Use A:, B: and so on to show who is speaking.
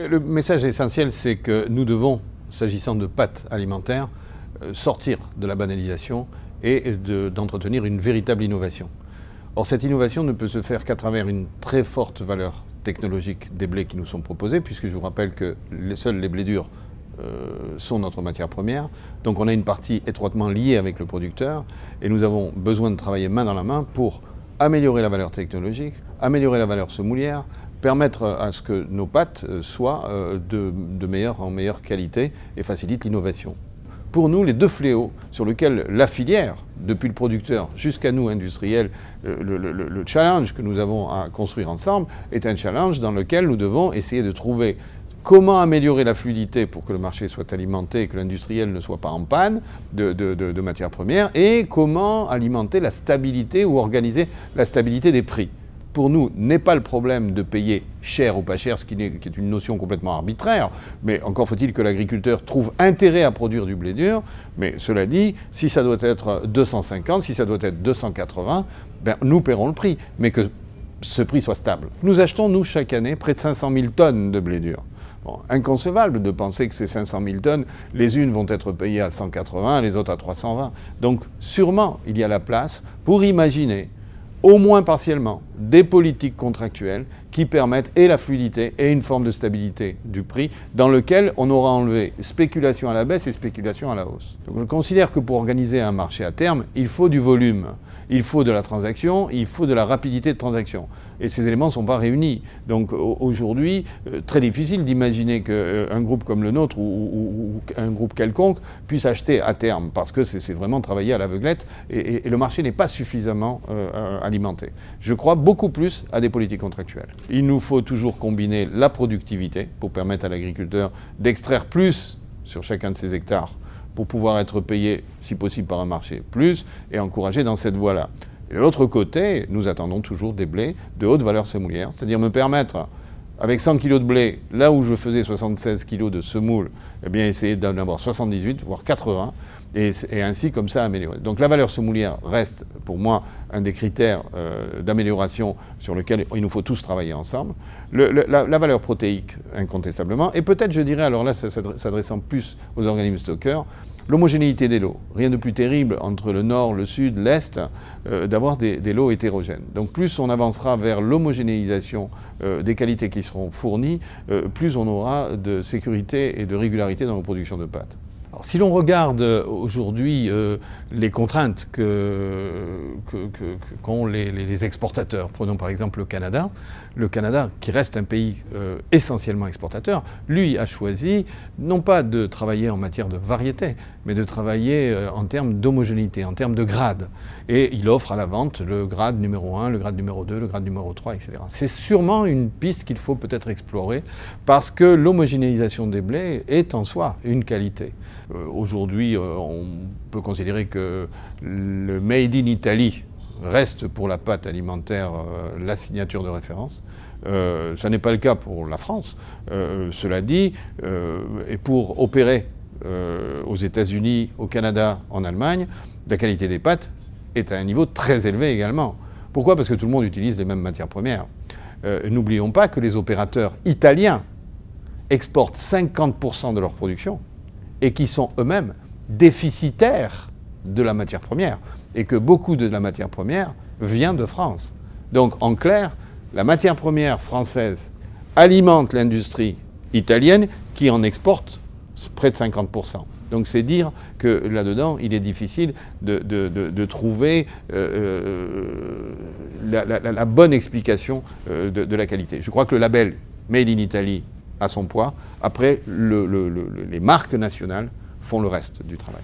A: Le message essentiel, c'est que nous devons, s'agissant de pâtes alimentaires, sortir de la banalisation et d'entretenir une véritable innovation. Or, cette innovation ne peut se faire qu'à travers une très forte valeur technologique des blés qui nous sont proposés, puisque je vous rappelle que seuls les blés durs sont notre matière première. Donc on a une partie étroitement liée avec le producteur et nous avons besoin de travailler main dans la main pour améliorer la valeur technologique, améliorer la valeur semoulière, permettre à ce que nos pâtes soient en meilleure qualité et facilitent l'innovation. Pour nous, les deux fléaux sur lesquels la filière, depuis le producteur jusqu'à nous, industriels, le challenge que nous avons à construire ensemble est un challenge dans lequel nous devons essayer de trouver comment améliorer la fluidité pour que le marché soit alimenté et que l'industriel ne soit pas en panne de matières premières et comment alimenter la stabilité ou organiser la stabilité des prix. Pour nous, n'est pas le problème de payer cher ou pas cher, qui est une notion complètement arbitraire, mais encore faut-il que l'agriculteur trouve intérêt à produire du blé dur. Mais cela dit, si ça doit être 250, si ça doit être 280, ben, nous paierons le prix, mais que ce prix soit stable. Nous achetons, nous, chaque année, près de 500 000 tonnes de blé dur. Bon, inconcevable de penser que ces 500 000 tonnes, les unes vont être payées à 180, les autres à 320. Donc, sûrement, il y a la place pour imaginer au moins partiellement, des politiques contractuelles qui permettent et la fluidité et une forme de stabilité du prix dans lequel on aura enlevé spéculation à la baisse et spéculation à la hausse. Donc je considère que pour organiser un marché à terme, il faut du volume, il faut de la transaction, il faut de la rapidité de transaction. Et ces éléments ne sont pas réunis. Donc aujourd'hui, très difficile d'imaginer qu'un groupe comme le nôtre ou un groupe quelconque puisse acheter à terme parce que c'est vraiment travailler à l'aveuglette et le marché n'est pas suffisamment alimenté. Je crois beaucoup plus à des politiques contractuelles. Il nous faut toujours combiner la productivité pour permettre à l'agriculteur d'extraire plus sur chacun de ses hectares pour pouvoir être payé, si possible, par un marché plus et encourager dans cette voie-là. Et de l'autre côté, nous attendons toujours des blés de haute valeur semoulière, c'est-à-dire me permettre, avec 100 kg de blé, là où je faisais 76 kg de semoule, eh bien essayer d'en avoir 78, voire 80, et ainsi comme ça améliorer. Donc la valeur semoulière reste pour moi un des critères d'amélioration sur lequel il nous faut tous travailler ensemble. La valeur protéique, incontestablement, et peut-être je dirais, alors là s'adressant plus aux organismes stockeurs, l'homogénéité des lots. Rien de plus terrible entre le nord, le sud, l'est, d'avoir des lots hétérogènes. Donc plus on avancera vers l'homogénéisation des qualités qui seront fournies, plus on aura de sécurité et de régularité dans nos productions de pâtes. Alors, si l'on regarde aujourd'hui les contraintes qu'ont les exportateurs, prenons par exemple le Canada qui reste un pays essentiellement exportateur, lui a choisi non pas de travailler en matière de variété, mais de travailler en termes d'homogénéité, en termes de grade. Et il offre à la vente le grade numéro 1, le grade numéro 2, le grade numéro 3, etc. C'est sûrement une piste qu'il faut peut-être explorer parce que l'homogénéisation des blés est en soi une qualité. Aujourd'hui, on peut considérer que le Made in Italy reste pour la pâte alimentaire la signature de référence. Ça n'est pas le cas pour la France. Cela dit, et pour opérer aux États-Unis, au Canada, en Allemagne, la qualité des pâtes est à un niveau très élevé également. Pourquoi? Parce que tout le monde utilise les mêmes matières premières. N'oublions pas que les opérateurs italiens exportent 50% de leur production et qui sont eux-mêmes déficitaires de la matière première, et que beaucoup de la matière première vient de France. Donc, en clair, la matière première française alimente l'industrie italienne qui en exporte près de 50%. Donc, c'est dire que là-dedans, il est difficile de trouver la bonne explication de la qualité. Je crois que le label Made in Italy a son poids. Après, les marques nationales font le reste du travail.